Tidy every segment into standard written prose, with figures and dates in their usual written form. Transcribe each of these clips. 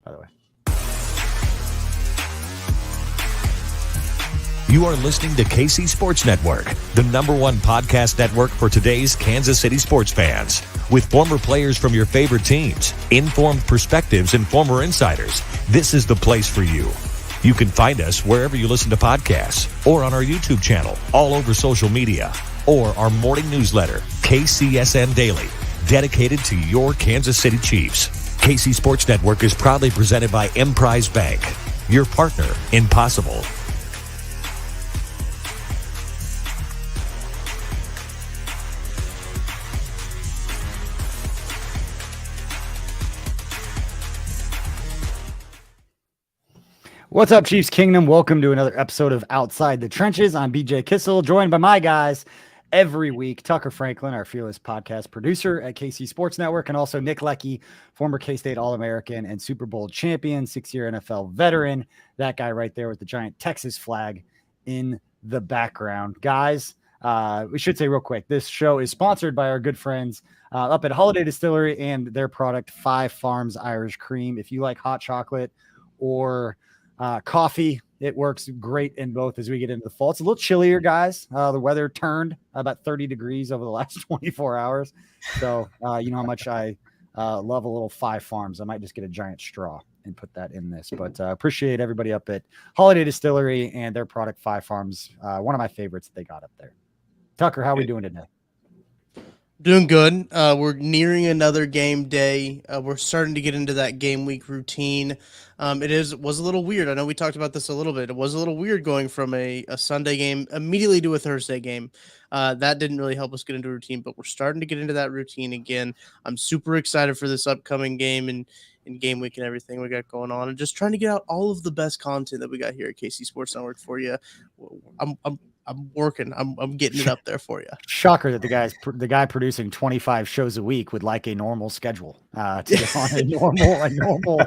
by the way. You are listening to KC Sports Network, the #1 podcast network for today's Kansas City sports fans. With former players from your favorite teams, informed perspectives, and former insiders, this is the place for you. You can find us wherever you listen to podcasts or on our YouTube channel, all over social media, or our morning newsletter, KCSN Daily, dedicated to your Kansas City Chiefs. KC Sports Network is proudly presented by Emprise Bank, your partner in possible. What's up, Chiefs Kingdom? Welcome to another episode of Outside the Trenches. I'm BJ Kissel, joined by my guys every week, Tucker Franklin, our fearless podcast producer at KC Sports Network, and also Nick Leckey, former K-State All-American and Super Bowl champion, 6-year NFL veteran. That guy right there with the giant Texas flag in the background. Guys, we should say real quick, this show is sponsored by our good friends up at Holiday Distillery and their product, 5 Farms Irish Cream. If you like hot chocolate or coffee, it works great in both as we get into the fall. It's a little chillier, guys. The weather turned about 30 degrees over the last 24 hours. So you know how much I love a little 5 Farms. I might just get a giant straw and put that in this. But appreciate everybody up at Holiday Distillery and their product, 5 Farms. One of my favorites that they got up there. Tucker, how are we doing today? Doing good. We're nearing another game day. We're starting to get into that game week routine. Was a little weird. I know we talked about this a little bit. It was a little weird going from a Sunday game immediately to a Thursday game. That didn't really help us get into routine, but we're starting to get into that routine again. I'm super excited for this upcoming game and game week and everything we got going on, and just trying to get out all of the best content that we got here at KC Sports Network for you. I'm working. I'm getting it up there for you. Shocker that the guy producing 25 shows a week would like a normal schedule to get on a normal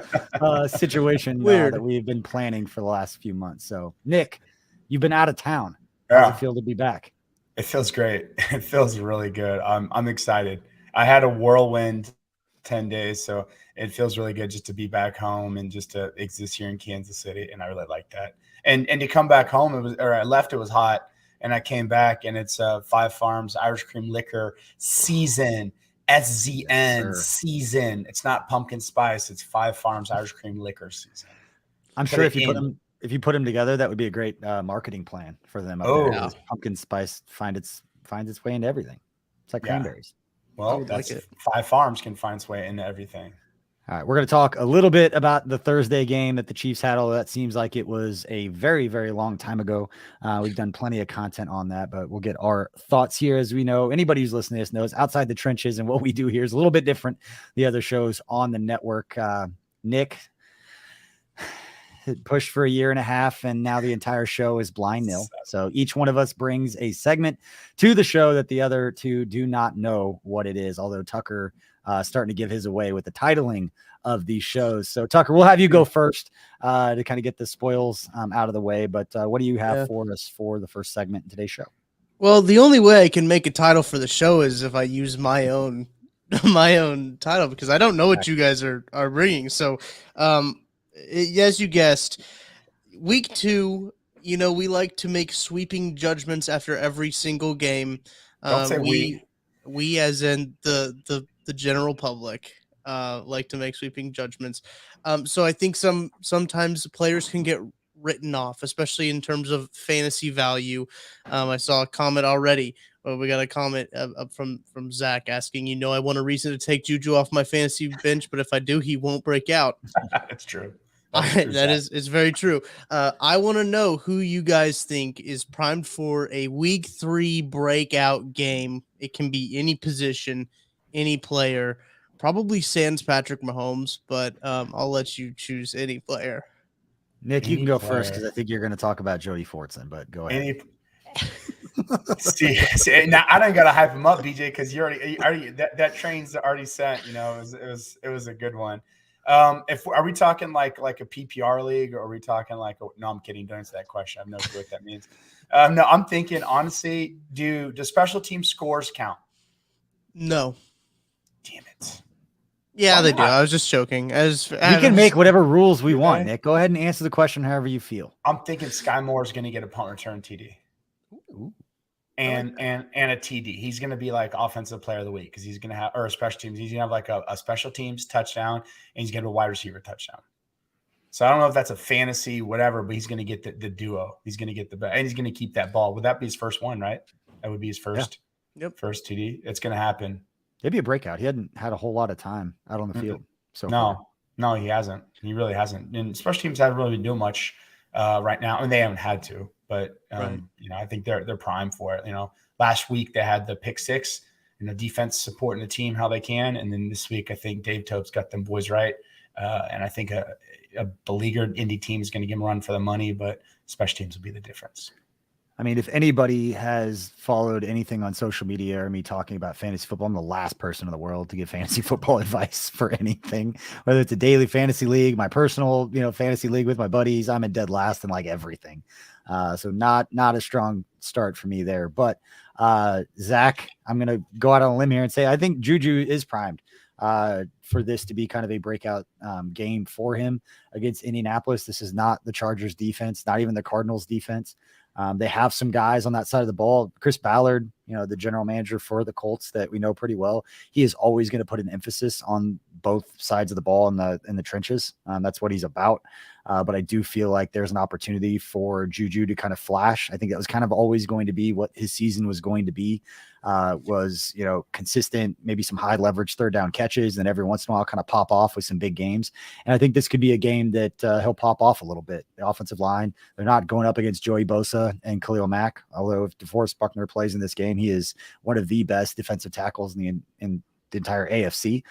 situation that we've been planning for the last few months. So, Nick, you've been out of town. How does it feel to be back? It feels great. It feels really good. I'm excited. I had a whirlwind 10 days, so it feels really good just to be back home and just to exist here in Kansas City, and I really like that. And to come back home, I left, it was hot. And I came back, and it's 5 Farms Irish Cream Liquor season, SZN season. It's not pumpkin spice. It's 5 Farms Irish Cream Liquor season. I'm sure if you put them together, that would be a great marketing plan for them. Yeah. Pumpkin spice finds its way into everything. It's like cranberries. Well, that's like 5 Farms can find its way into everything. All right, we're going to talk a little bit about the Thursday game that the Chiefs had, although that seems like it was a very, very long time ago. We've done plenty of content on that, but we'll get our thoughts here. As we know, anybody who's listening to this knows Outside the Trenches and what we do here is a little bit different the other shows on the network. Nick pushed for a year and a half, and now the entire show is blind nil. So each one of us brings a segment to the show that the other two do not know what it is, although Tucker starting to give his away with the titling of these shows. So Tucker, we'll have you go first to kind of get the spoils out of the way. But what do you have for us for the first segment in today's show? Well, the only way I can make a title for the show is if I use my own title, because I don't know what you guys are bringing. So as you guessed, week 2, you know, we like to make sweeping judgments after every single game. Don't say we as in the general public like to make sweeping judgments. So I think sometimes players can get written off, especially in terms of fantasy value. I saw a comment already. We got a comment up from Zach asking, I want a reason to take Juju off my fantasy bench, but if I do, he won't break out. It's true. It's very true. I want to know who you guys think is primed for a week 3 breakout game. It can be any position, any player, probably sans Patrick Mahomes, but I'll let you choose any player. Nick, you can go first because I think you're going to talk about Jody Fortson, but go ahead. See, now I don't got to hype him up, BJ, because you already that train's already set. It was a good one. Are we talking like a PPR league, or are we talking no, I'm kidding. Don't answer that question. I have no clue what that means. No, I'm thinking honestly, do special team scores count? No. Damn it. Yeah, Why they do. not? I was just joking. We can make whatever rules we want, Okay. Nick. Go ahead and answer the question however you feel. I'm thinking Sky Moore is going to get a punt return TD. Ooh. And a TD. He's going to be like offensive player of the week because he's going to have, or special teams. He's going to have like a special teams touchdown, and he's going to have a wide receiver touchdown. So I don't know if that's a fantasy, whatever, but he's going to get the duo. He's going to get and he's going to keep that ball. Would that be his first one, right? That would be his first, first TD. It's going to happen. It'd be a breakout. He hadn't had a whole lot of time out on the field. So no, he hasn't. He really hasn't. And special teams haven't really been doing much right now. I mean, they haven't had to, but I think they're prime for it. Last week they had the pick six, defense supporting the team how they can, and then this week I think Dave Tope's got them boys right, and I think a beleaguered indie team is going to give them a run for the money, but special teams will be the difference. I mean, if anybody has followed anything on social media or me talking about fantasy football, I'm the last person in the world to give fantasy football advice for anything, whether it's a daily fantasy league, my personal, fantasy league with my buddies. I'm in dead last in like everything. So not a strong start for me there, but Zach, I'm going to go out on a limb here and say, I think Juju is primed for this to be kind of a breakout game for him against Indianapolis. This is not the Chargers defense, not even the Cardinals defense. They have some guys on that side of the ball. Chris Ballard, the general manager for the Colts that we know pretty well, he is always going to put an emphasis on both sides of the ball in the trenches. That's what he's about. But I do feel like there's an opportunity for Juju to kind of flash. I think that was kind of always going to be what his season was going to be, was, consistent, maybe some high leverage third down catches, and every once in a while kind of pop off with some big games. And I think this could be a game that he'll pop off a little bit. The offensive line, they're not going up against Joey Bosa and Khalil Mack, although if DeForest Buckner plays in this game, he is one of the best defensive tackles in the entire AFC.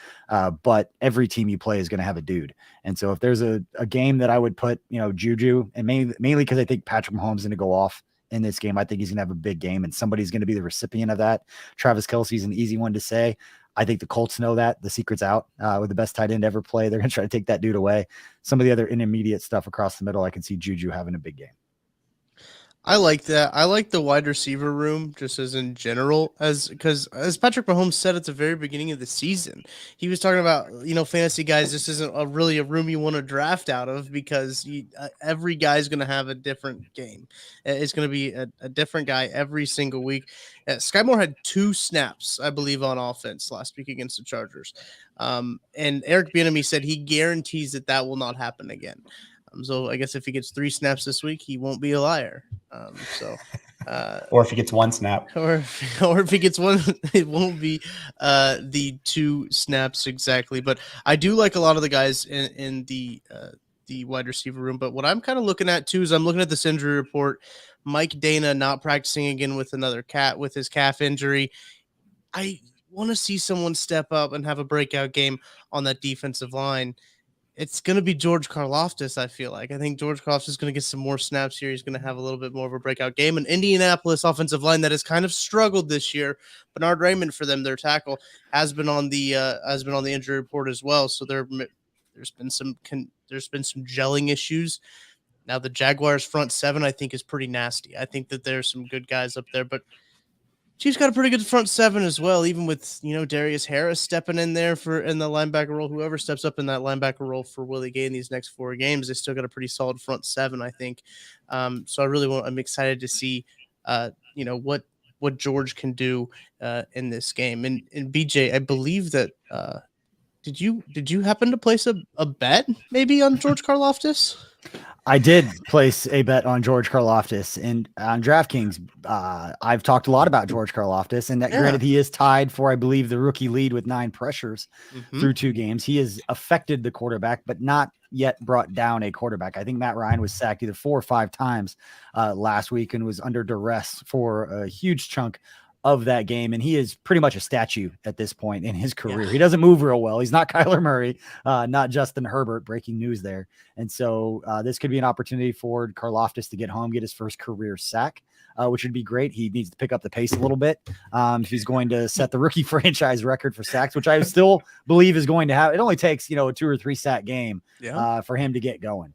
But every team you play is going to have a dude. And so if there's a game that I would put, Juju, and mainly because I think Patrick Mahomes is going to go off in this game, I think he's going to have a big game and somebody's going to be the recipient of that. Travis Kelce's an easy one to say. I think the Colts know that. The secret's out with the best tight end ever play. They're going to try to take that dude away. Some of the other intermediate stuff across the middle, I can see Juju having a big game. I like that. I like the wide receiver room just as in general, because as Patrick Mahomes said at the very beginning of the season, he was talking about, fantasy guys, this isn't really a room you want to draft out of because every guy is going to have a different game. It's going to be a different guy every single week. Sky Moore had 2 snaps, I believe, on offense last week against the Chargers. And Eric Bieniemy said he guarantees that will not happen again. So I guess if he gets 3 snaps this week, he won't be a liar. Or if he gets 1 snap, or if he gets 1, it won't be the 2 snaps exactly. But I do like a lot of the guys in the wide receiver room. But what I'm kind of looking at too is I'm looking at this injury report. Mike Dana not practicing again with with his calf injury. I want to see someone step up and have a breakout game on that defensive line. It's going to be George Karlaftis, I feel like. I think George Karlaftis is going to get some more snaps here. He's going to have a little bit more of a breakout game. An Indianapolis offensive line that has kind of struggled this year. Bernard Raymond for them, their tackle, has been on the injury report as well. So there's been some gelling issues. Now the Jaguars front 7, I think, is pretty nasty. I think that there's some good guys up there, but Chiefs got a pretty good front 7 as well, even with, Darius Harris stepping in there in the linebacker role. Whoever steps up in that linebacker role for Willie Gay in these next 4 games, they still got a pretty solid front 7, I think. So I'm excited to see, what George can do in this game. And BJ, I believe that did you happen to place a bet maybe on George Karlaftis? I did place a bet on George Karlaftis, and on DraftKings, I've talked a lot about George Karlaftis, and that granted he is tied for, I believe, the rookie lead with 9 pressures through 2 games. He has affected the quarterback, but not yet brought down a quarterback. I think Matt Ryan was sacked either 4 or 5 times last week and was under duress for a huge chunk of that game, and he is pretty much a statue at this point in his career. He doesn't move real well. He's not Kyler Murray, not Justin Herbert. Breaking news there. And so this could be an opportunity for Karlaftis to get home, get his first career sack, which would be great. He needs to pick up the pace a little bit. If he's going to set the rookie franchise record for sacks, which I still believe is going to have. It only takes a 2 or 3 sack game for him to get going.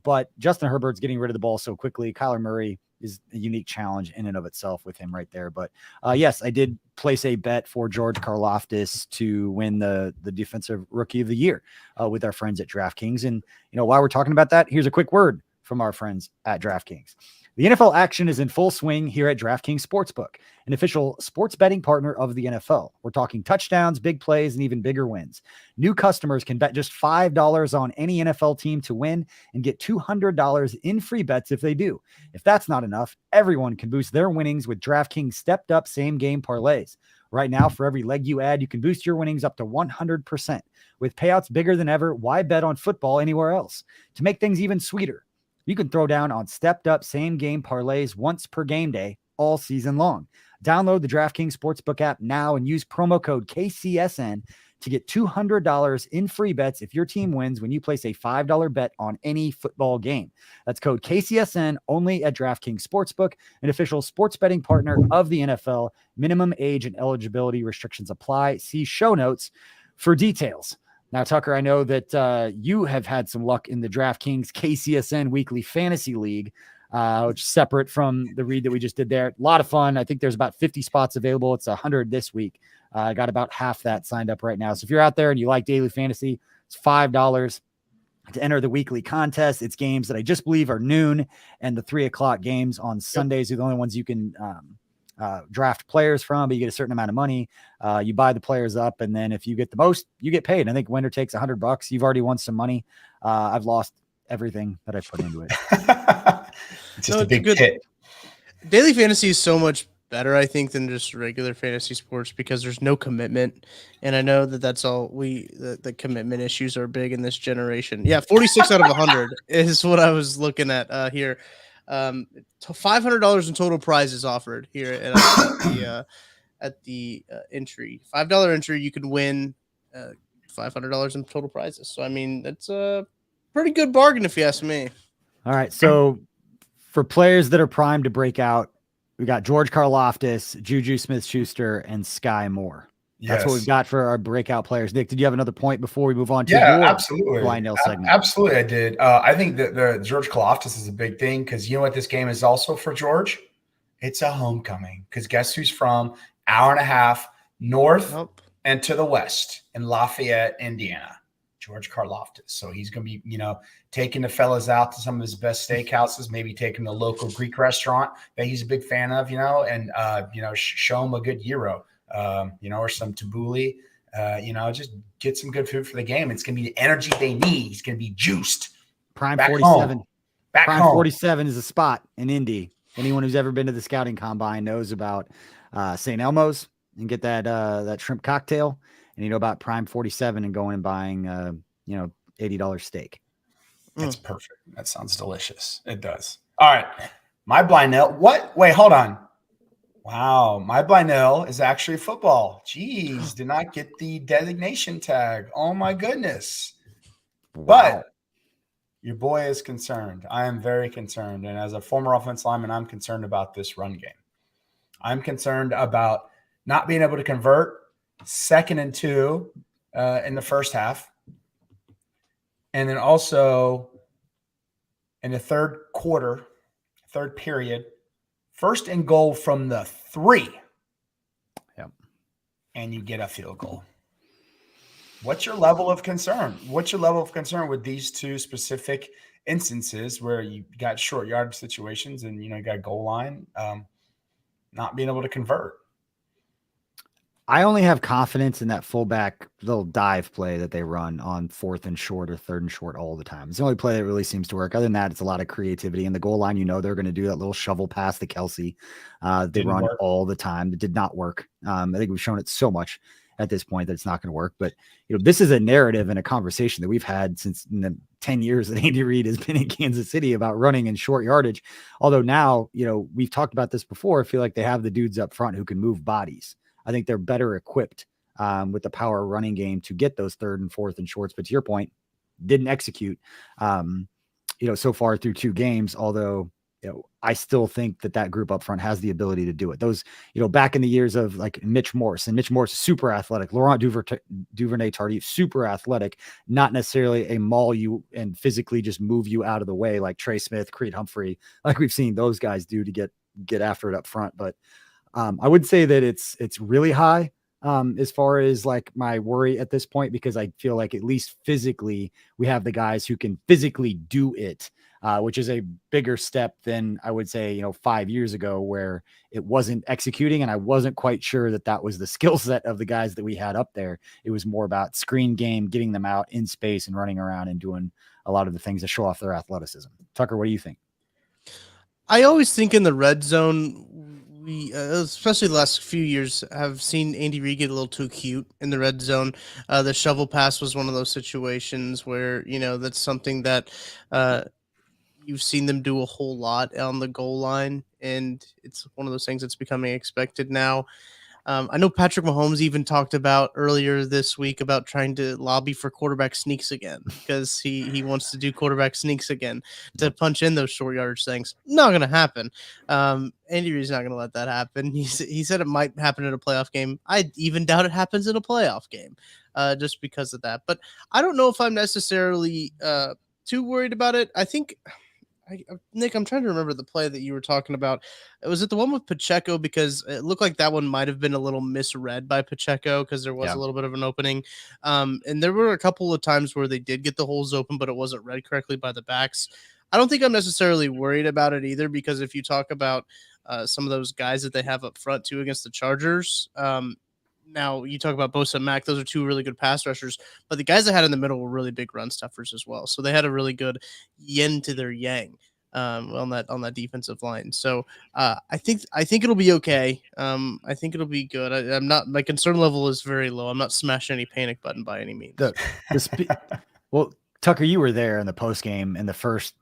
But Justin Herbert's getting rid of the ball so quickly. Kyler Murray is a unique challenge in and of itself with him right there. But yes, I did place a bet for George Karlaftis to win the defensive rookie of the year with our friends at DraftKings. And, while we're talking about that, here's a quick word from our friends at DraftKings. The NFL action is in full swing here at DraftKings Sportsbook, an official sports betting partner of the NFL. We're talking touchdowns, big plays, and even bigger wins. New customers can bet just $5 on any NFL team to win and get $200 in free bets if they do. If that's not enough, everyone can boost their winnings with DraftKings stepped up same game parlays. Right now, for every leg you add, you can boost your winnings up to 100%. With payouts bigger than ever, why bet on football anywhere else? To make things even sweeter, you can throw down on stepped up same game parlays once per game day all season long. Download the DraftKings Sportsbook app now and use promo code KCSN to get $200 in free bets if your team wins when you place a $5 bet on any football game. That's code KCSN only at DraftKings Sportsbook, an official sports betting partner of the NFL. Minimum age and eligibility restrictions apply. See show notes for details. Now, Tucker, I know that you have had some luck in the DraftKings KCSN Weekly Fantasy League, which is separate from the read that we just did there. A lot of fun. I think there's about 50 spots available. It's 100 this week. I got about half that signed up right now. So if you're out there and you like daily fantasy, it's $5 to enter the weekly contest. It's games that I just believe are noon, and the 3:00 games on Sundays are the only ones you can draft players from, but you get a certain amount of money. You buy the players up, and then if you get the most, you get paid. I think winner takes $100. You've already won some money. I've lost everything that I put into it. Just a big hit. Daily fantasy is so much better, I think, than just regular fantasy sports because there's no commitment. And I know that that's all the commitment issues are big in this generation. Yeah, 46 out of 100 is what I was looking at here. $500 in total prizes offered here at the entry. $5 entry, you can win $500 in total prizes. So I mean, that's a pretty good bargain if you ask me. All right, so for players that are primed to break out, we got George Karlaftis, Juju Smith-Schuster, and Sky Moore. That's what we've got for our breakout players. Nick, did you have another point before we move on to your absolutely. blind nail segment? Absolutely, I did. I think that the George Karlaftis is a big thing because you know what this game is also for George? It's a homecoming because guess who's from hour and a half north and to the west in Lafayette, Indiana? George Karlaftis. So he's going to be, taking the fellas out to some of his best steakhouses, maybe taking the local Greek restaurant that he's a big fan of, and, show him a good gyro. Or some tabbouleh, just get some good food for the game. It's going to be the energy they need. He's going to be juiced. Prime 47. Prime home. 47 is a spot in Indy. Anyone who's ever been to the scouting combine knows about St. Elmo's and get that shrimp cocktail. And you know about Prime 47 and going and buying, $80 steak. That's perfect. That sounds delicious. It does. All right. My blind nail. What? Wait, hold on. Wow, my blind nail is actually football. Jeez, did not get the designation tag. Oh my goodness. Wow. But your boy is concerned. I am very concerned. And as a former offensive lineman, I'm concerned about this run game. I'm concerned about not being able to convert 2nd and 2 in the first half. And then also in the third period, 1st and goal from the 3. Yep. And you get a field goal. What's your level of concern? What's your level of concern with these two specific instances where you got short yardage situations and, you got goal line, not being able to convert? I only have confidence in that fullback little dive play that they run on 4th and short or 3rd and short all the time. It's the only play that really seems to work. Other than that, it's a lot of creativity. And the goal line, they're going to do that little shovel pass to Kelsey. They run all the time. It did not work. I think we've shown it so much at this point that it's not going to work. But, this is a narrative and a conversation that we've had since in the 10 years that Andy Reid has been in Kansas City about running and short yardage. Although now, we've talked about this before. I feel like they have the dudes up front who can move bodies. I think they're better equipped with the power running game to get those 3rd and 4th and shorts. But to your point, didn't execute, so far through 2 games, although I still think that group up front has the ability to do it. Those, back in the years of like Mitch Morse, super athletic, Laurent Duvernay-Tardif, super athletic, not necessarily a maul you and physically just move you out of the way like Trey Smith, Creed Humphrey, like we've seen those guys do to get after it up front. But I would say that it's really high as far as like my worry at this point, because I feel like at least physically we have the guys who can physically do it. Which is a bigger step than I would say, 5 years ago, where it wasn't executing. And I wasn't quite sure that was the skill set of the guys that we had up there. It was more about screen game, getting them out in space and running around and doing a lot of the things to show off their athleticism. Tucker, what do you think? I always think in the red zone, we, especially the last few years, have seen Andy Reid get a little too cute in the red zone. The shovel pass was one of those situations where, that's something that, you've seen them do a whole lot on the goal line, and it's one of those things that's becoming expected now. I know Patrick Mahomes even talked about earlier this week about trying to lobby for quarterback sneaks again, because he wants to do quarterback sneaks again to punch in those short yardage things. Not going to happen. Andy Reid's not going to let that happen. He said it might happen in a playoff game. I even doubt it happens in a playoff game just because of that. But I don't know if I'm necessarily too worried about it. I think – Nick, I'm trying to remember the play that you were talking about. Was it the one with Pacheco? Because it looked like that one might have been a little misread by Pacheco, because there was a little bit of an opening. And there were a couple of times where they did get the holes open, but it wasn't read correctly by the backs. I don't think I'm necessarily worried about it either, because if you talk about some of those guys that they have up front too against the Chargers, now you talk about Bosa and Mack; those are two really good pass rushers. But the guys they had in the middle were really big run stuffers as well. So they had a really good yin to their yang on that defensive line. So I think it'll be okay. I think it'll be good. I'm not, my concern level is very low. I'm not smashing any panic button by any means. Well, Tucker, you were there in the post game in the first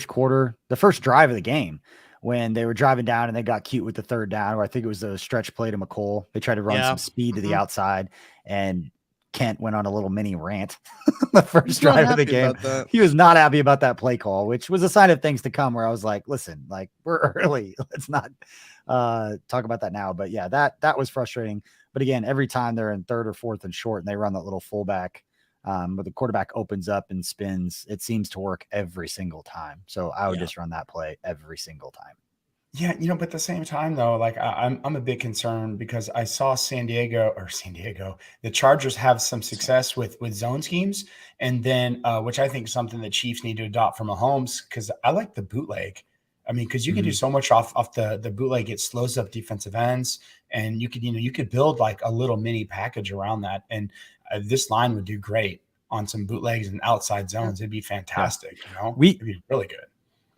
quarter, the first drive of the game, when they were driving down and they got cute with the third down, or I think it was a stretch play to McColl. They tried to run some speed to the outside, and Kent went on a little mini rant the first drive of the game. He was not happy about that play call, which was a sign of things to come, where I was like, listen, like, we're early. Let's not talk about that now. But yeah, that was frustrating. But again, every time they're in third or fourth and short and they run that little fullback, but the quarterback opens up and spins, it seems to work every single time. So I would just run that play every single time. Yeah, but at the same time, though, like I'm a big concern, because I saw the Chargers have some success with zone schemes, and then which I think is something the Chiefs need to adopt from Mahomes, because I like the bootleg. I mean, because you can do so much off the bootleg. It slows up defensive ends, and you could build like a little mini package around that, and this line would do great on some bootlegs and outside zones. It'd be fantastic. It'd be really good.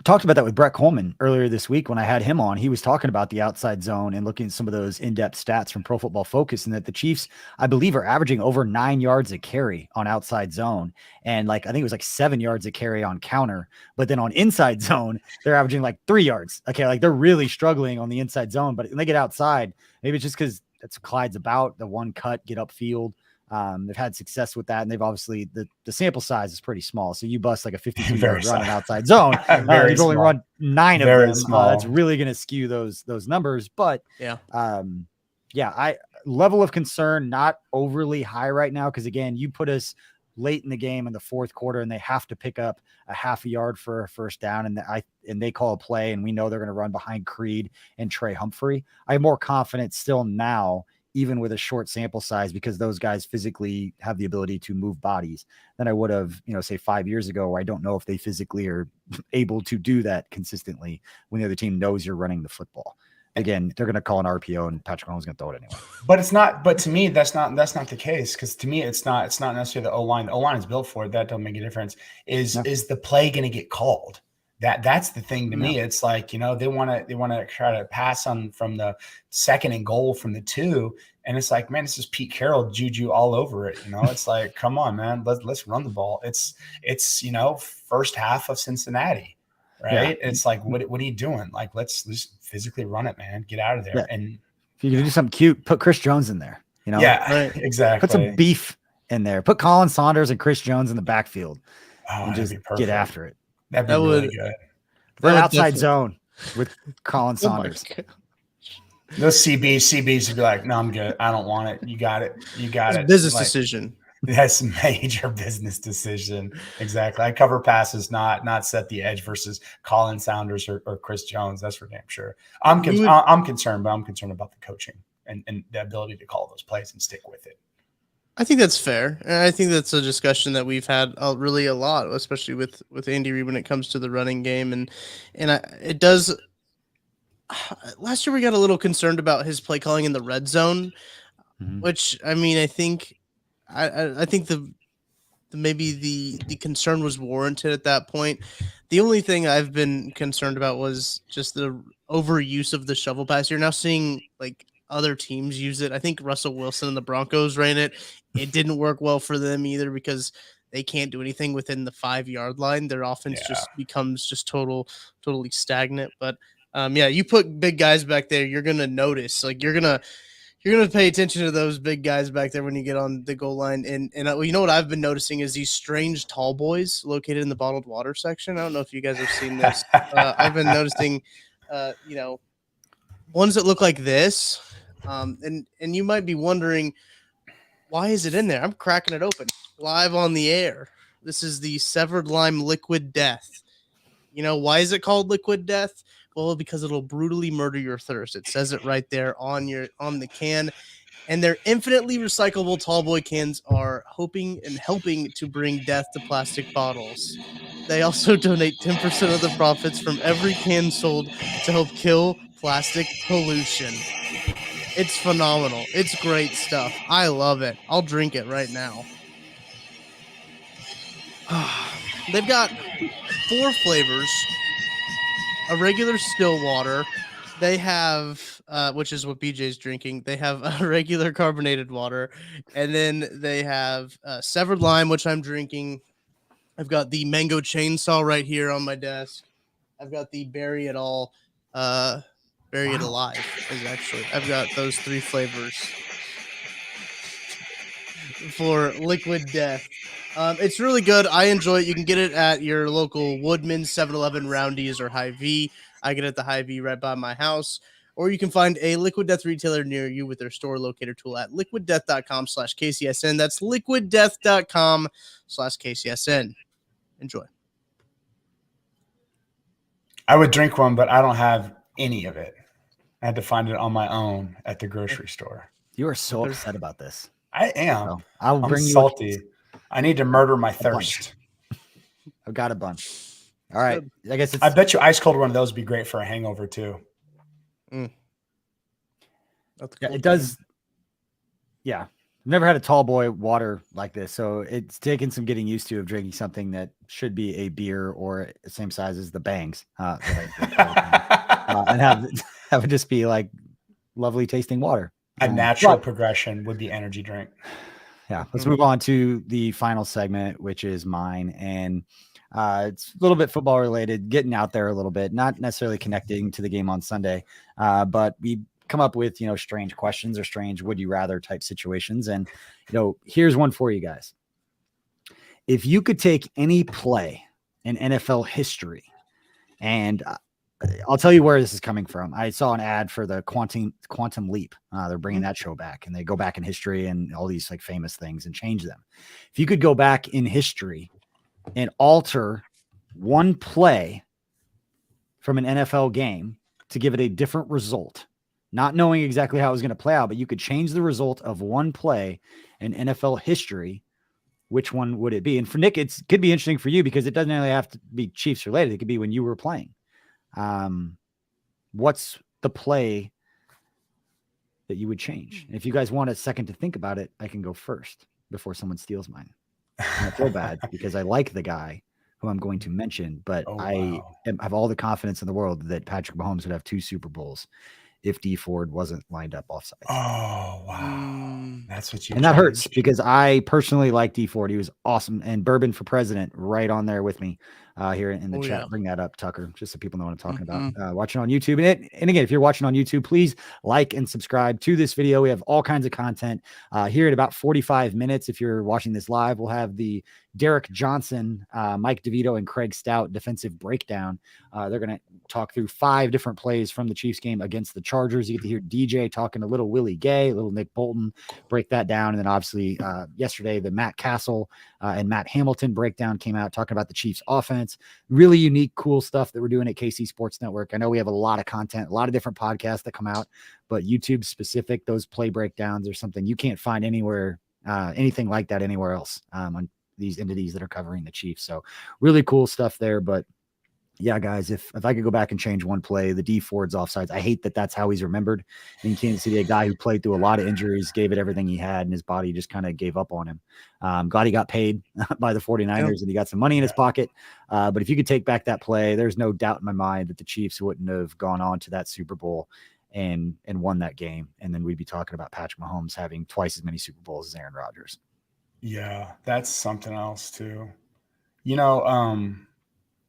Talked about that with Brett Coleman earlier this week when I had him on. He was talking about the outside zone and looking at some of those in-depth stats from Pro Football Focus, and that the Chiefs, I believe, are averaging over 9 yards a carry on outside zone. And I think it was 7 yards a carry on counter, but then on inside zone, they're averaging 3 yards. Okay. They're really struggling on the inside zone, but when they get outside, maybe it's just because that's what Clyde's about, the one cut, get upfield. They've had success with that, and they've obviously the sample size is pretty small. So you bust a 52-yard run in outside zone, you've only run 9 of them. That's really going to skew those numbers. But I level of concern not overly high right now, because again, you put us late in the game in the fourth quarter, and they have to pick up a half a yard for a first down, and they call a play, and we know they're going to run behind Creed and Trey Humphrey. I have more confidence still now, even with a short sample size, because those guys physically have the ability to move bodies, than I would have, say 5 years ago, where I don't know if they physically are able to do that consistently when the other team knows you're running the football. Again, they're going to call an RPO and Patrick Mahomes is going to throw it anyway. But it's not. But to me, that's not the case, because to me, it's not necessarily the O-line. The O-line is built for it. That doesn't make a difference. Is the play going to get called? That's the thing to me. It's like, they want to try to pass on from the second and goal from the 2. And it's like, man, this is Pete Carroll juju all over it. It's like, come on, man, let's run the ball. It's first half of Cincinnati, right? Yeah. It's like, what are you doing? Like, let's just physically run it, man. Get out of there. Yeah. And if you can do something cute, put Chris Jones in there. Yeah, right. Exactly. Put some beef in there. Put Colin Saunders and Chris Jones in the backfield and just get after it. That'd be really good. Run outside zone. with Colin Oh my Saunders. God. Those CBs would be like, no, I'm good. I don't want it. You got it. You got It's a it. business Like, decision. that's a major business decision. Exactly. I cover passes, not set the edge versus Colin Saunders or Chris Jones. That's for damn sure. I'm concerned, but I'm concerned about the coaching and the ability to call those plays and stick with it. I think that's fair, and I think that's a discussion that we've had really a lot, especially with Andy Reid when it comes to the running game, and it does. Last year we got a little concerned about his play calling in the red zone, which I mean I think maybe the concern was warranted at that point. The only thing I've been concerned about was just the overuse of the shovel pass. You're now seeing like other teams use it. I think Russell Wilson and the Broncos ran it. It didn't work well for them either because they can't do anything within the 5-yard line. Their offense just becomes just totally stagnant. But yeah, you put big guys back there, you're gonna notice. Like you're gonna pay attention to those big guys back there when you get on the goal line. And you know what I've been noticing is these strange tall boys located in the bottled water section. I don't know if you guys have seen this. I've been noticing, ones that look like this. And you might be wondering, why is it in there? I'm cracking it open live on the air. This is the Severed Lime Liquid Death. You know, why is it called Liquid Death? Well, because it'll brutally murder your thirst. It says it right there on the can. And their infinitely recyclable tallboy cans are hoping and helping to bring death to plastic bottles. They also donate 10% of the profits from every can sold to help kill plastic pollution. It's phenomenal. It's great stuff. I love it. I'll drink it right now. They've got 4 flavors. A regular still water. They have, which is what BJ's drinking. They have a regular carbonated water. And then they have Severed Lime, which I'm drinking. I've got the Mango Chainsaw right here on my desk. I've got the Bury It All. Bury It Alive is actually. I've got those 3 flavors for Liquid Death. It's really good. I enjoy it. You can get it at your local Woodman, 7-Eleven, Roundy's, or Hy-Vee. I get it at the Hy-Vee right by my house. Or you can find a Liquid Death retailer near you with their store locator tool at liquiddeath.com/KCSN. That's liquiddeath.com/KCSN. Enjoy. I would drink one, but I don't have any of it. I had to find it on my own at the grocery store. You are so upset about this. I am. So I'll bring you salty. I need to murder my thirst. I've got a bunch. All right. I guess I bet you ice cold one of those would be great for a hangover too. Yeah, it does. Yeah. I've never had a tall boy water like this. So it's taken some getting used to of drinking something that should be a beer or the same size as the Bangs. And have it just be like lovely tasting water. A natural progression would be energy drink. Yeah, let's move on to the final segment, which is mine. And it's a little bit football related, getting out there a little bit, not necessarily connecting to the game on Sunday, but we come up with, strange questions or strange would you rather type situations. And, here's one for you guys. If you could take any play in NFL history, and I'll tell you where this is coming from. I saw an ad for the Quantum Leap. They're bringing that show back, and they go back in history and all these like famous things and change them. If you could go back in history and alter one play from an NFL game to give it a different result, not knowing exactly how it was going to play out, but you could change the result of one play in NFL history, which one would it be? And for Nick, it could be interesting for you because it doesn't really have to be Chiefs related. It could be when you were playing. What's the play that you would change? And if you guys want a second to think about it, I can go first before someone steals mine. And I feel bad because I like the guy who I'm going to mention, but I have all the confidence in the world that Patrick Mahomes would have 2 Super Bowls if D Ford wasn't lined up offside. Oh, wow. That's what you And that hurts because I personally like D Ford. He was awesome. And Bourbon for President right on there with me. here in the chat. Yeah. Bring that up, Tucker, just so people know what I'm talking about. Watching on YouTube. And again, if you're watching on YouTube, please like and subscribe to this video. We have all kinds of content here at about 45 minutes. If you're watching this live, we'll have the Derek Johnson, Mike DeVito, and Craig Stout defensive breakdown. They're going to talk through 5 different plays from the Chiefs game against the Chargers. You get to hear DJ talking to little Willie Gay, little Nick Bolton, break that down. And then obviously yesterday, the Matt Castle and Matt Hamilton breakdown came out talking about the Chiefs offense. Really unique, cool stuff that we're doing at KC Sports Network. I know we have a lot of content, a lot of different podcasts that come out, but YouTube specific, those play breakdowns are something you can't find anywhere, anything like that anywhere else on these entities that are covering the Chiefs. So really cool stuff there. But yeah, guys, if I could go back and change one play, the D Ford's offsides. I hate that that's how he's remembered in Kansas City, a guy who played through a lot of injuries, gave it everything he had, and his body just kind of gave up on him. Glad he got paid by the 49ers and he got some money in his pocket. But if you could take back that play, there's no doubt in my mind that the Chiefs wouldn't have gone on to that Super Bowl and won that game. And then we'd be talking about Patrick Mahomes having twice as many Super Bowls as Aaron Rodgers. Yeah, that's something else too.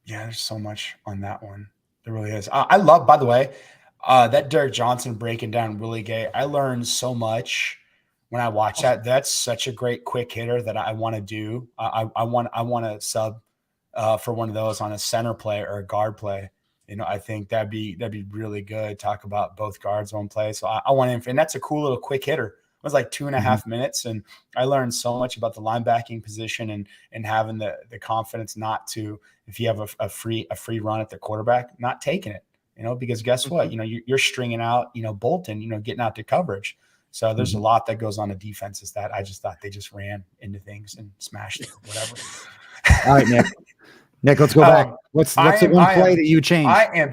Yeah, there's so much on that one. There really is. I love, by the way, that Derek Johnson breaking down Willie Gay. I learned so much when I watched that. That's such a great quick hitter that I want to do. I want to sub for one of those on a center play or a guard play. I think that'd be really good. Talk about both guards on play. So I want him, and that's a cool little quick hitter. It was like 2.5 minutes, and I learned so much about the linebacking position and having the confidence not to, if you have a free run at the quarterback, not taking it, because guess what, you're stringing out, Bolton, getting out to coverage. So there's a lot that goes on to defenses that I just thought they just ran into things and smashed it, whatever. All right, Nick. Nick, let's go back. What's the one play that you changed? I am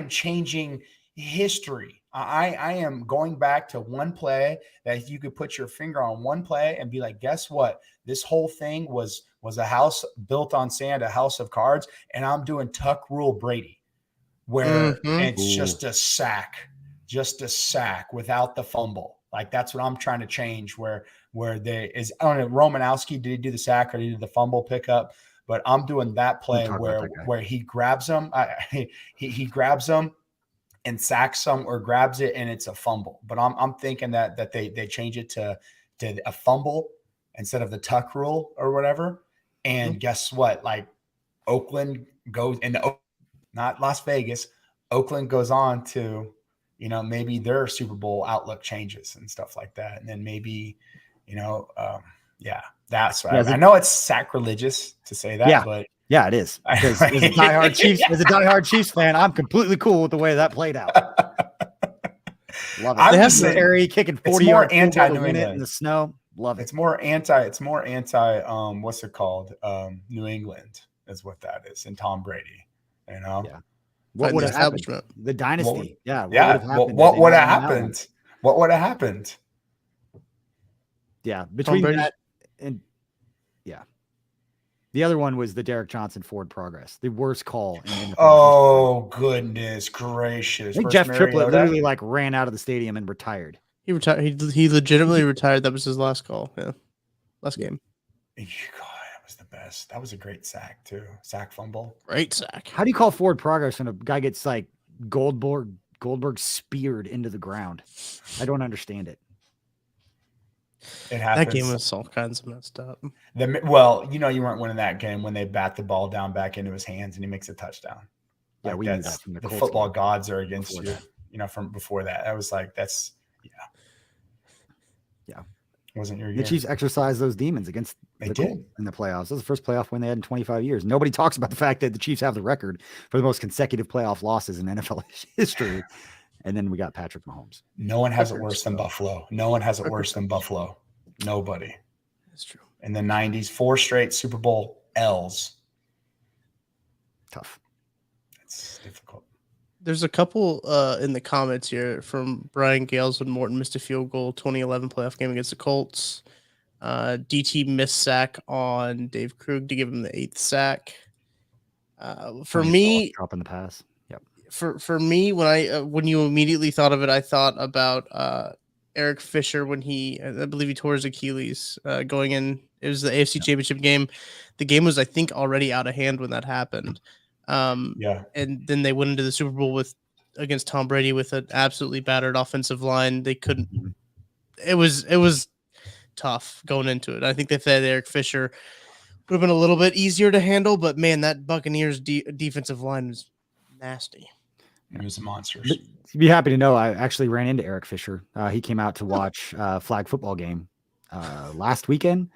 changing history. I am going back to one play that you could put your finger on one play and be like, guess what? This whole thing was a house built on sand, a house of cards. And I'm doing tuck rule Brady, where it's just a sack without the fumble. Like that's what I'm trying to change where they is, I don't know, Romanowski, did he do the sack or did he do the fumble pickup? But I'm doing that play where he grabs him. He grabs him and sacks some or grabs it and it's a fumble. But I'm thinking that they change it to a fumble instead of the tuck rule or whatever. And guess what? Like Oakland goes in not Las Vegas. Oakland goes on to, maybe their Super Bowl outlook changes and stuff like that. And then maybe, that's right. I know it's sacrilegious to say that, but yeah, it is. Because as a diehard Chiefs fan, I'm completely cool with the way that played out. Love it. They have Terry kicking 40 yards to win it in the snow. Love it. It's more anti. What's it called? New England is what that is, and Tom Brady. Yeah. What would have happened? The dynasty. What would have happened? What would have happened? Yeah, between that and the other one was the Derek Johnson Ford progress, the worst call. Goodness gracious! I think Jeff Triplett literally ran out of the stadium and retired. He retired. He legitimately retired. That was his last call. Yeah, last game. God, that was the best. That was a great sack too. Sack fumble. Great sack. How do you call Ford progress when a guy gets like Goldberg speared into the ground? I don't understand it. It happens. That game was all kinds of messed up. You weren't winning that game when they bat the ball down back into his hands and he makes a touchdown. Yeah, we knew that from the football gods are against you. From before that, I was like, that's yeah. It wasn't your year. The Chiefs exercised those demons against the Colts in the playoffs. That was the first playoff win they had in 25 years. Nobody talks about the fact that the Chiefs have the record for the most consecutive playoff losses in NFL history. And then we got Patrick Mahomes. No one has it worse than Buffalo. No one has it worse than Buffalo. Nobody. That's true. In the 90s, 4 straight Super Bowl L's. Tough. It's difficult. There's a couple in the comments here from Brian Gales when Morton missed a field goal, 2011 playoff game against the Colts. DT missed sack on Dave Krug to give him the 8th sack. For me, dropping the pass. Yep. For me, when you immediately thought of it, I thought about Eric Fisher when I believe he tore his Achilles going in It was the AFC Championship game. The game was, I think, already out of hand when that happened. And then they went into the Super Bowl against Tom Brady with an absolutely battered offensive line. They couldn't. It was tough going into it. I think they said Eric Fisher would have been a little bit easier to handle, but man, that Buccaneers defensive line was nasty. It was a monster. You'd be happy to know I actually ran into Eric Fisher. He came out to watch flag football game last weekend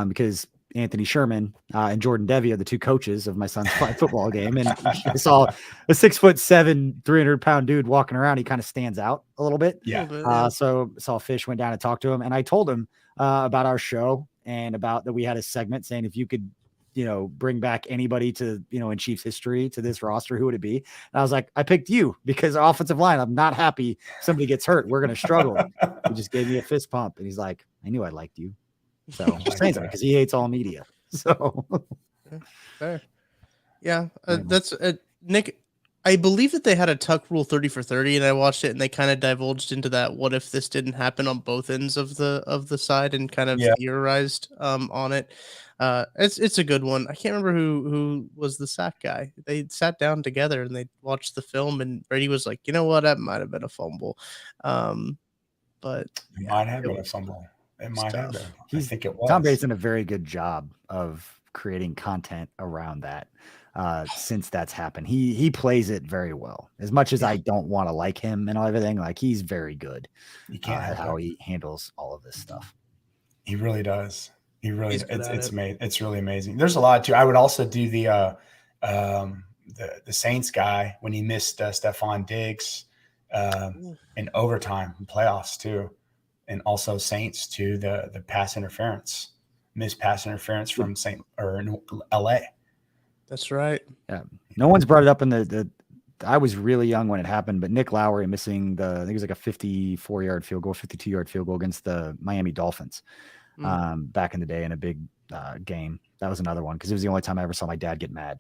because Anthony Sherman and Jordan Devy are the two coaches of my son's flag football game. And I saw a 6'7", 300-pound dude walking around. He kind of stands out a little bit. Yeah. So saw Fish, went down and talked to him. And I told him about our show and about that we had a segment saying if you could, bring back anybody to, in Chiefs history to this roster, who would it be? And I was like, I picked you because our offensive line, I'm not happy somebody gets hurt. We're going to struggle. He just gave me a fist pump and he's like, I knew I liked you. So just saying that because he hates all media. So fair. Yeah. That's Nick. I believe that they had a Tuck rule 30 for 30 and I watched it and they kind of divulged into that. What if this didn't happen on both ends of the side and kind of theorized on it. It's a good one. I can't remember who was the sack guy. They sat down together and they watched the film and Brady was like, you know what? That might've been a fumble. But it might have been a fumble. It might have been. I think it was. Tom Brady's done a very good job of creating content around that since that's happened. He plays it very well. As much as I don't want to like him and everything, like he's very good at how he handles all of this stuff. He really does. He really it's really amazing. There's a lot too. I would also do the Saints guy when he missed Stephon Diggs in overtime in playoffs too. And also Saints to the missed pass interference from LA. That's right. Yeah. No one's brought it up in I was really young when it happened, but Nick Lowry missing I think it was like a 54-yard field goal, 52-yard field goal against the Miami Dolphins back in the day in a big game. That was another one because it was the only time I ever saw my dad get mad.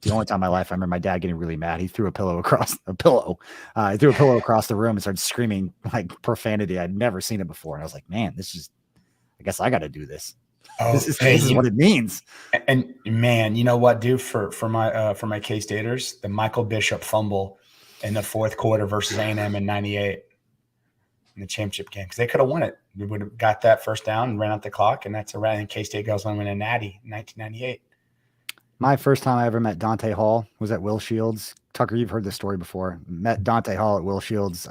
The only time in my life I remember my dad getting really mad. He threw a pillow across the room and started screaming like profanity. I'd never seen it before. And I was like, man, I guess I got to do this. This is what it means. And man, you know what, dude, for my K-Staters, the Michael Bishop fumble in the fourth quarter versus A&M in 98 in the championship game. Because they could have won it. We would have got that first down and ran out the clock, and that's a wrap. And K-State goes on to win a natty in 1998. My first time I ever met Dante Hall was at Will Shields. Tucker, you've heard this story before. Met Dante Hall at Will Shields'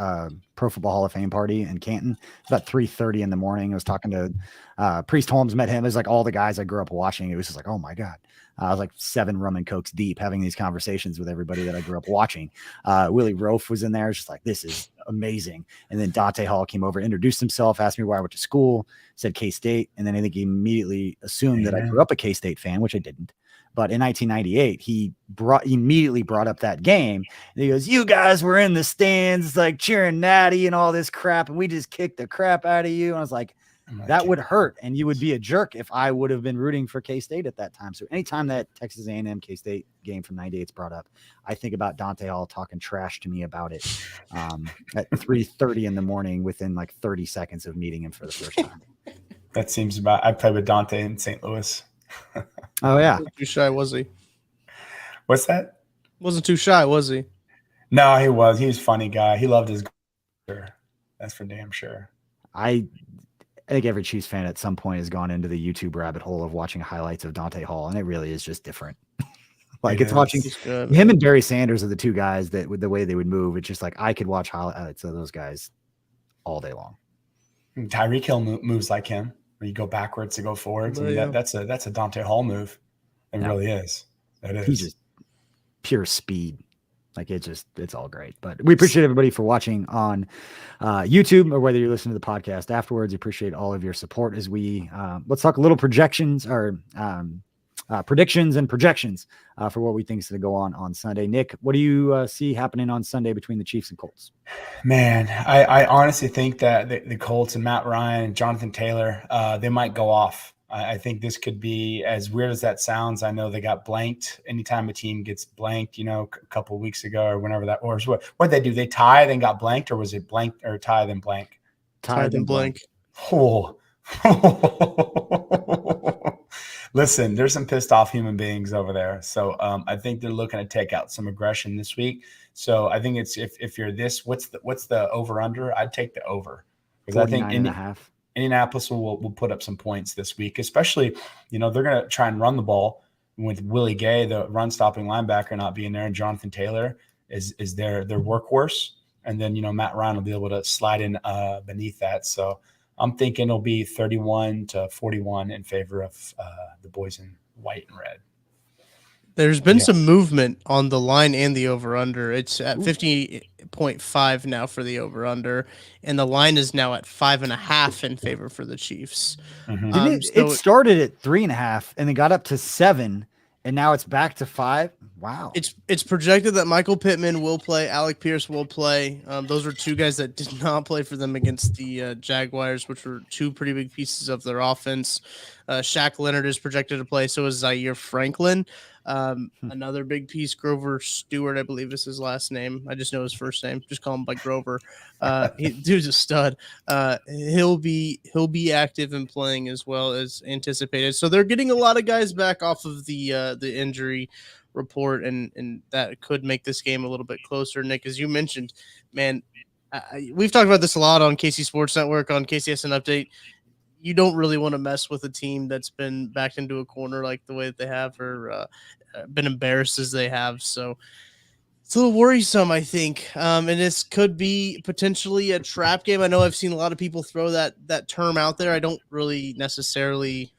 Pro Football Hall of Fame party in Canton. It's about 3:30 in the morning. I was talking to Priest Holmes, met him. It was like all the guys I grew up watching. It was just like, oh my God. I was like 7 rum and cokes deep having these conversations with everybody that I grew up watching. Willie Rofe was in there. Just like, this is amazing. And then Dante Hall came over, introduced himself, asked me where I went to school, said K-State. And then I think he immediately assumed that I grew up a K-State fan, which I didn't. But in 1998, he immediately brought up that game. And he goes, you guys were in the stands like cheering Natty and all this crap, and we just kicked the crap out of you. And I was like, that would hurt, and you would be a jerk if I would have been rooting for K-State at that time. So anytime that Texas A&M K-State game from 98 is brought up, I think about Dante Hall talking trash to me about it at 3:30 in the morning within like 30 seconds of meeting him for the first time. That seems about – I played with Dante in St. Louis. Oh, yeah. Wasn't too shy, was he? What's that? Wasn't too shy, was he? No, he was. He was a funny guy. He loved his – that's for damn sure. I think every Chiefs fan at some point has gone into the YouTube rabbit hole of watching highlights of Dante Hall, and it really is just different. Like it's watching him and Barry Sanders are the two guys that with the way they would move. It's just like I could watch highlights of those guys all day long. Tyreek Hill moves like him, where you go backwards to go forwards. That's a Dante Hall move. It really is. That is. He's just pure speed. Like it's all great. But we appreciate everybody for watching on YouTube or whether you're listening to the podcast afterwards. We appreciate all of your support as we let's talk a little predictions and projections for what we think is going to go on Sunday. Nick, what do you see happening on Sunday between the Chiefs and Colts? Man, I honestly think that the Colts and Matt Ryan and Jonathan Taylor, they might go off. I think this could be, as weird as that sounds, I know they got blanked. Anytime a team gets blanked, a couple of weeks ago or whenever that was, what did they do? They tied and got blanked, or was it blanked or tie then blank? Tie then blank. Oh, Listen, there's some pissed off human beings over there. So I think they're looking to take out some aggression this week. So I think it's if you're this, what's the over under? I'd take the over because I think 49.5. Indianapolis will put up some points this week, especially, they're going to try and run the ball with Willie Gay, the run stopping linebacker, not being there. And Jonathan Taylor is their workhorse. And then, Matt Ryan will be able to slide in beneath that. So I'm thinking it'll be 31-41 in favor of the boys in white and red. There's been some movement on the line and the over-under. It's at 50.5 now for the over-under, and the line is now at 5.5 in favor for the Chiefs. Mm-hmm. It started at 3.5 and then got up to 7, and now it's back to 5. Wow. It's projected that Michael Pittman will play, Alec Pierce will play. Those were two guys that did not play for them against the Jaguars, which were two pretty big pieces of their offense. Shaq Leonard is projected to play, so is Zaire Franklin. Another big piece, Grover Stewart, I believe is his last name. I just know his first name. Just call him by Grover. Dude's a stud. He'll be active and playing as well as anticipated. So they're getting a lot of guys back off of the injury report, and that could make this game a little bit closer. Nick, as you mentioned, man, we've talked about this a lot on KC Sports Network, on KCSN Update. You don't really want to mess with a team that's been backed into a corner like the way that they have, or been embarrassed as they have. So it's a little worrisome, I think. And this could be potentially a trap game. I know I've seen a lot of people throw that term out there. I don't really necessarily.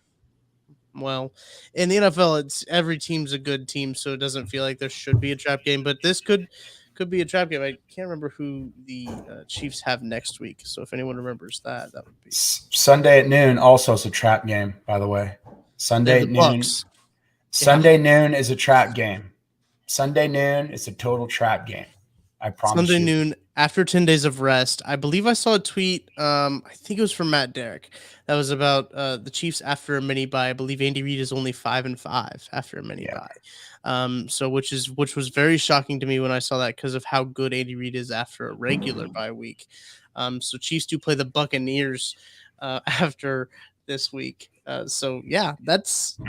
Well, in the NFL, it's every team's a good team, so it doesn't feel like there should be a trap game. But this could be a trap game. I can't remember who the Chiefs have next week. So if anyone remembers that would be Sunday at noon. Also, it's a trap game, by the way. Sunday at noon. Bucks. Sunday noon is a trap game. Sunday noon is a total trap game. I promise. Sunday noon after 10 days of rest. I believe I saw a tweet. I think it was from Matt Derrick. That was about the Chiefs after a mini bye. I believe Andy Reid is only 5-5 after a mini bye. So which was very shocking to me when I saw that because of how good Andy Reid is after a regular bye week. So Chiefs do play the Buccaneers after this week. So yeah, that's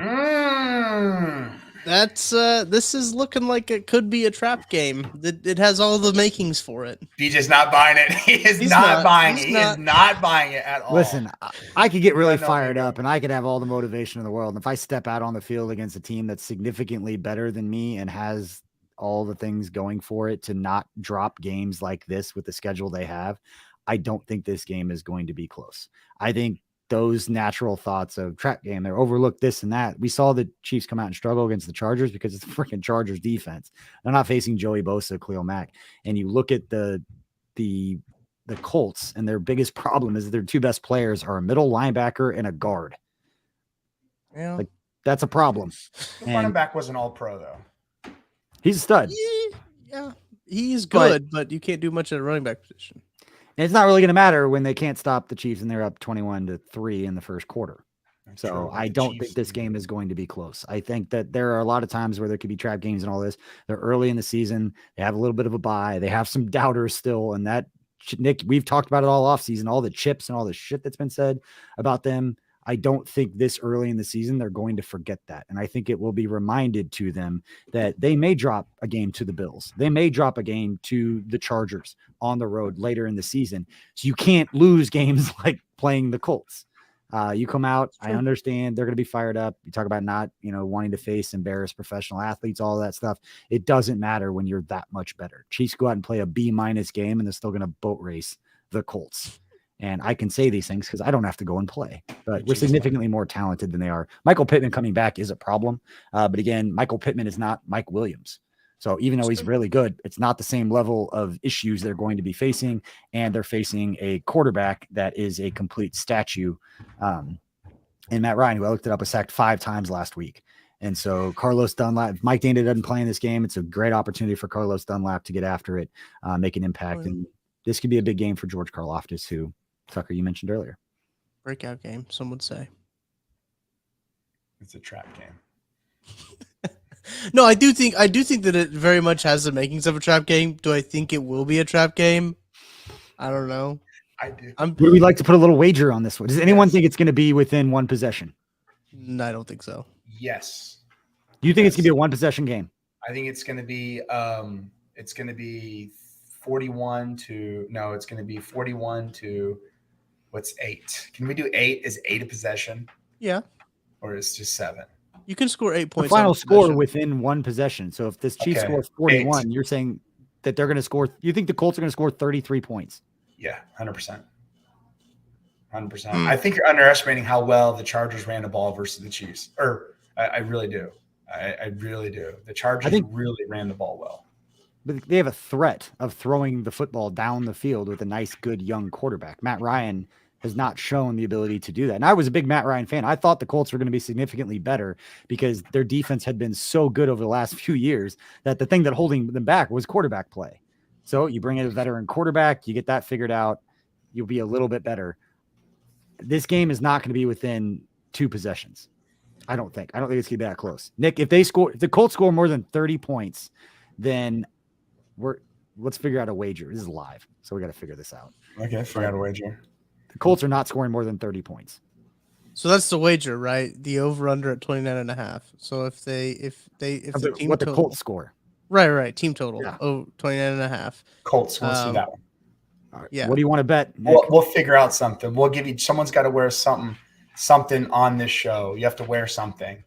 this is looking like it could be a trap game. It has all the makings for it. BJ's not buying it. He's not buying it. He is not buying it at all. Listen, I could get really fired up and I could have all the motivation in the world. And if I step out on the field against a team that's significantly better than me and has all the things going for it to not drop games like this with the schedule they have, I don't think this game is going to be close. I think those natural thoughts of trap game, they overlook this and that. We saw the Chiefs come out and struggle against the Chargers because it's the freaking Chargers defense. They're not facing Joey Bosa, Khalil Mack. And you look at the Colts, and their biggest problem is that their two best players are a middle linebacker and a guard. Yeah. Like, that's a problem. The running back wasn't all pro though. He's a stud. Yeah. He's good, but you can't do much at a running back position. And it's not really going to matter when they can't stop the Chiefs and they're up 21-3 in the first quarter. So I don't think this game is going to be close. I think that there are a lot of times where there could be trap games and all this. They're early in the season. They have a little bit of a bye. They have some doubters still. And that, Nick, we've talked about it all offseason, all the chips and all the shit that's been said about them. I don't think this early in the season they're going to forget that. And I think it will be reminded to them that they may drop a game to the Bills. They may drop a game to the Chargers on the road later in the season. So you can't lose games like playing the Colts. You come out, I understand they're going to be fired up. You talk about not, wanting to face embarrassed professional athletes, all that stuff. It doesn't matter when you're that much better. Chiefs go out and play a B- game and they're still going to boat race the Colts. And I can say these things because I don't have to go and play, but we're significantly more talented than they are. Michael Pittman coming back is a problem. But again, Michael Pittman is not Mike Williams. So even though he's really good, it's not the same level of issues they're going to be facing. And they're facing a quarterback that is a complete statue. And Matt Ryan, who I looked it up, was sacked 5 times last week. And so Carlos Dunlap, if Mike Dana doesn't play in this game, it's a great opportunity for Carlos Dunlap to get after it, make an impact. And this could be a big game for George Karlaftis, who, Tucker, you mentioned earlier. Breakout game, some would say. It's a trap game. No, I do think that it very much has the makings of a trap game. Do I think it will be a trap game? I don't know. I do. Would we like to put a little wager on this one? Does anyone think it's going to be within one possession? No, I don't think so. Yes. Do you think it's going to be a one possession game? I think it's going to be 41 to no, it's going to be 41 to what's 8? Can we do 8? Is 8 a possession? Yeah. Or is it just 7? You can score 8 points. The final score within one possession. So if this Chiefs scores 41, 8. You're saying that they're going to score. You think the Colts are going to score 33 points? Yeah, 100%. 100%. I think you're underestimating how well the Chargers ran the ball versus the Chiefs. I really do. I really do. The Chargers really ran the ball well. But they have a threat of throwing the football down the field with a nice, good young quarterback. Matt Ryan has not shown the ability to do that. And I was a big Matt Ryan fan. I thought the Colts were going to be significantly better because their defense had been so good over the last few years that the thing that holding them back was quarterback play. So you bring in a veteran quarterback, you get that figured out, you'll be a little bit better. This game is not going to be within 2 possessions. I don't think it's going to be that close. Nick, if the Colts score more than 30 points, then let's figure out a wager. This is live, so we got to figure this out. Okay, figure out a wager. The Colts are not scoring more than 30 points. So that's the wager, right? The over under at 29.5. So if the team what the total, Colts score. Right. Team total. Yeah. 29.5. Colts, let's do that one. All right. Yeah. What do you want to bet, Nick? We'll figure out something. We'll give you. Someone's got to wear something on this show. You have to wear something.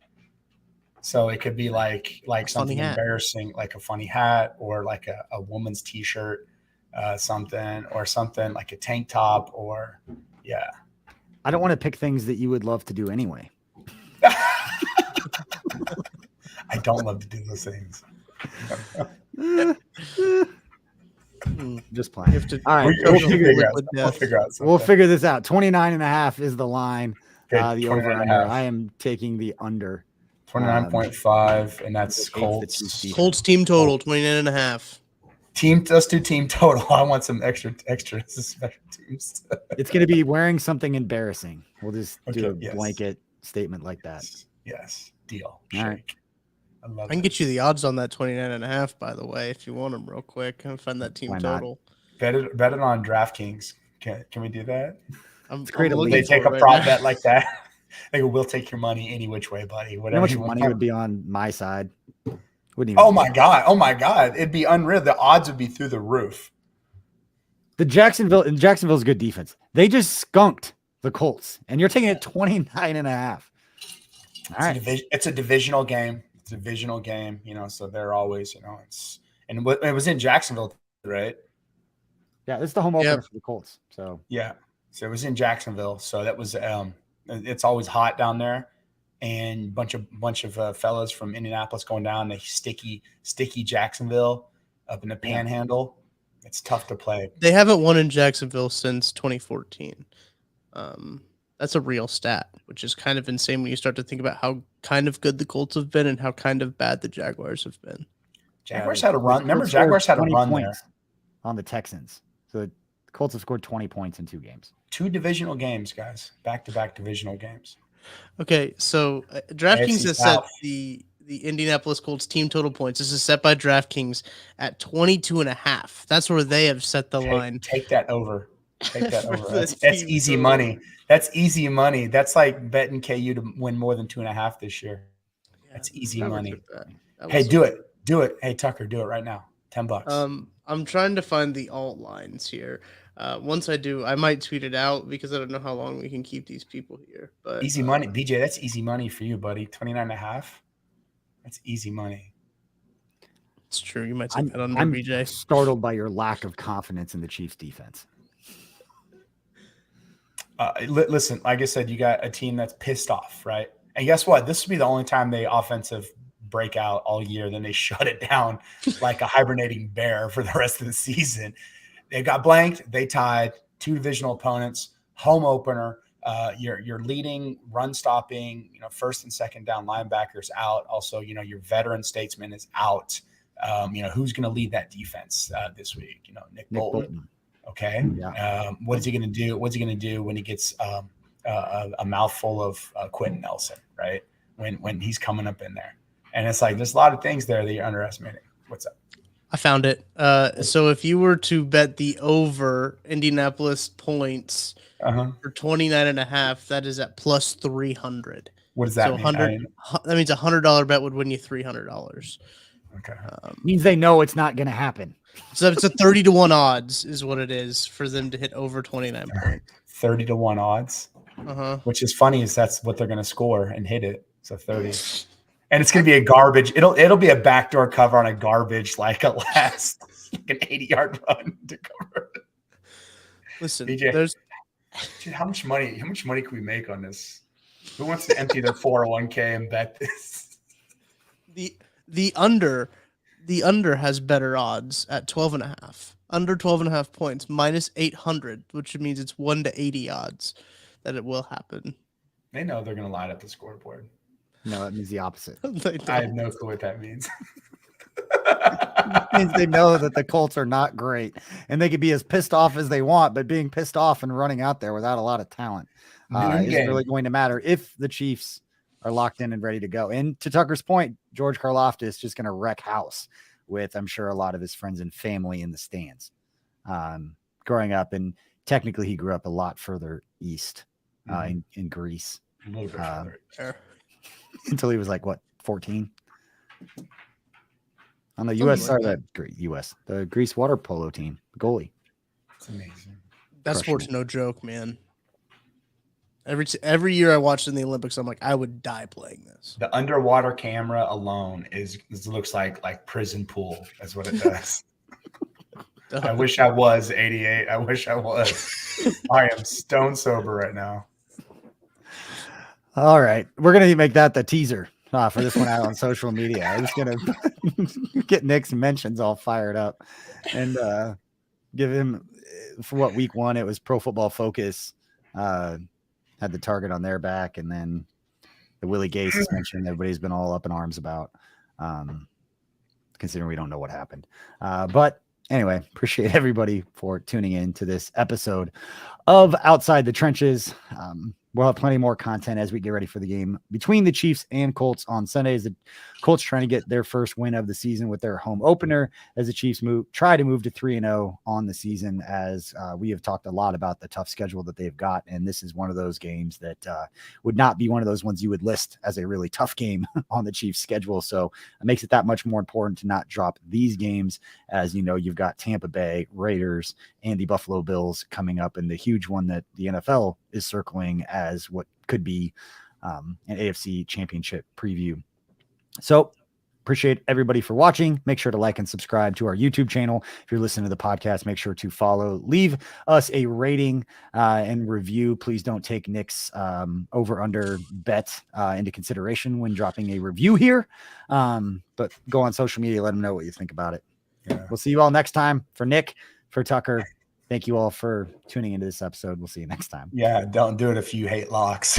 So it could be like something embarrassing, like a funny hat, or like a woman's T-shirt, something like a tank top, or yeah. I don't want to pick things that you would love to do anyway. I don't love to do those things. Just playing. All right, we'll figure out something. We'll figure this out. 29.5 is the line. Okay, the over under. I am taking the under. 29.5, and that's Colts. Colts team total 29.5. Let's do team total. I want some extra special teams. It's going to be wearing something embarrassing. We'll just do a blanket statement like that. Yes. Deal. All right. I can get you the odds on that 29.5, by the way, if you want them real quick. Can find that team total. Bet it on DraftKings. Can we do that? It's great. They take a prop bet like that. They go, we'll take your money any which way, buddy. Whatever. How much money would be on my side? Wouldn't even. Oh my god! It'd be unreal. The odds would be through the roof. Jacksonville's good defense. They just skunked the Colts, and you're taking it 29.5. All right. It's a divisional game. So they're always, it was in Jacksonville, right? Yeah, it's the home opener for the Colts. So yeah, so it was in Jacksonville. So that was it's always hot down there, and bunch of fellas from Indianapolis going down to sticky Jacksonville up in the Panhandle. It's tough to play. They haven't won in Jacksonville since 2014. That's a real stat, which is kind of insane when you start to think about how kind of good the Colts have been and how kind of bad the Jaguars have been. Jaguars had a run. Remember, Jaguars had a run there on the Texans. So the Colts have scored 20 points in 2 games. 2 divisional games, guys. Back-to-back divisional games. Okay, so DraftKings has set the Indianapolis Colts team total points. This is set by DraftKings at 22.5. That's where they have set the line. Take that over. That's easy money. That's easy money. That's like betting KU to win more than 2.5 this year. That's easy money. Hey, do it. Hey, Tucker, do it right now. $10. I'm trying to find the alt lines here. Once I do, I might tweet it out because I don't know how long we can keep these people here. But easy money, BJ. That's easy money for you, buddy. 29.5. That's easy money. It's true. You might take that under, I'm BJ. Startled by your lack of confidence in the Chiefs' defense. Listen, like I said, you got a team that's pissed off, right? And guess what? This will be the only time they offensive breakout all year. Then they shut it down like a hibernating bear for the rest of the season. They got blanked. They tied 2 divisional opponents. Home opener. Your leading run stopping, first and second down linebackers out. Also, your veteran statesman is out. Who's going to lead that defense this week? Nick Bolton. Okay. Yeah. What is he going to do? What's he going to do when he gets a mouthful of Quentin Nelson, right? When he's coming up in there. And it's like, there's a lot of things there that you're underestimating. What's up? I found it. So if you were to bet the over Indianapolis points for 29.5, that is at plus 300. What does that So mean? 100. That means $100 bet would win you $300. Okay. Means they know it's not going to happen. So it's a 30-1 odds is what it is for them to hit over 29 points. 30-1 odds. Uh-huh. Which is funny is that's what they're going to score and hit it. So 30. And it's going to be a garbage. It'll be a backdoor cover on a garbage like a last like an 80-yard run to cover. Listen, BJ, there's dude, how much money can we make on this? Who wants to empty their 401k and bet this? the under has better odds at 12.5. Under 12.5 points minus 800, which means it's 1 to 80 odds that it will happen. They know they're going to line up the scoreboard. No, it means the opposite. I have no clue what that means. It means they know that the Colts are not great, and they could be as pissed off as they want, but being pissed off and running out there without a lot of talent is really going to matter if the Chiefs are locked in and ready to go. And to Tucker's point, George Karlaftis is just going to wreck house with, I'm sure, a lot of his friends and family in the stands. Growing up, and technically he grew up a lot further east in Greece. A little bit further. Until he was like, what, 14? On the U.S. side of the Greece water polo team, the goalie. It's amazing. That sport's no joke, man. Every year I watched in the Olympics, I'm like, I would die playing this. The underwater camera alone looks like prison pool. That's what it does. I wish I was 88. I wish I was. I am stone sober right now. All right. We're going to make that the teaser for this one out on social media. I'm just going to get Nick's mentions all fired up and give him, for what, week one, it was Pro Football Focus, had the target on their back, and then the Willie Gay suspension everybody's been all up in arms about, considering we don't know what happened. But anyway, appreciate everybody for tuning in to this episode of Outside the Trenches. We'll have plenty more content as we get ready for the game between the Chiefs and Colts on Sundays. The Colts trying to get their first win of the season with their home opener as the Chiefs try to move to 3-0 on the season, as we have talked a lot about the tough schedule that they've got. And this is one of those games that would not be one of those ones you would list as a really tough game on the Chiefs schedule. So it makes it that much more important to not drop these games, as you know, you've got Tampa Bay, Raiders, and the Buffalo Bills coming up, and the huge one that the NFL is circling as what could be an AFC championship preview. So appreciate everybody for watching. Make sure to like and subscribe to our YouTube channel. If you're listening to the podcast, make sure to follow, leave us a rating and review. Please don't take Nick's over under bet into consideration when dropping a review here. But go on social media, let them know what you think about it. Yeah. We'll see you all next time. For Nick, for Tucker, thank you all for tuning into this episode. We'll see you next time. Yeah, don't do it if you hate locks.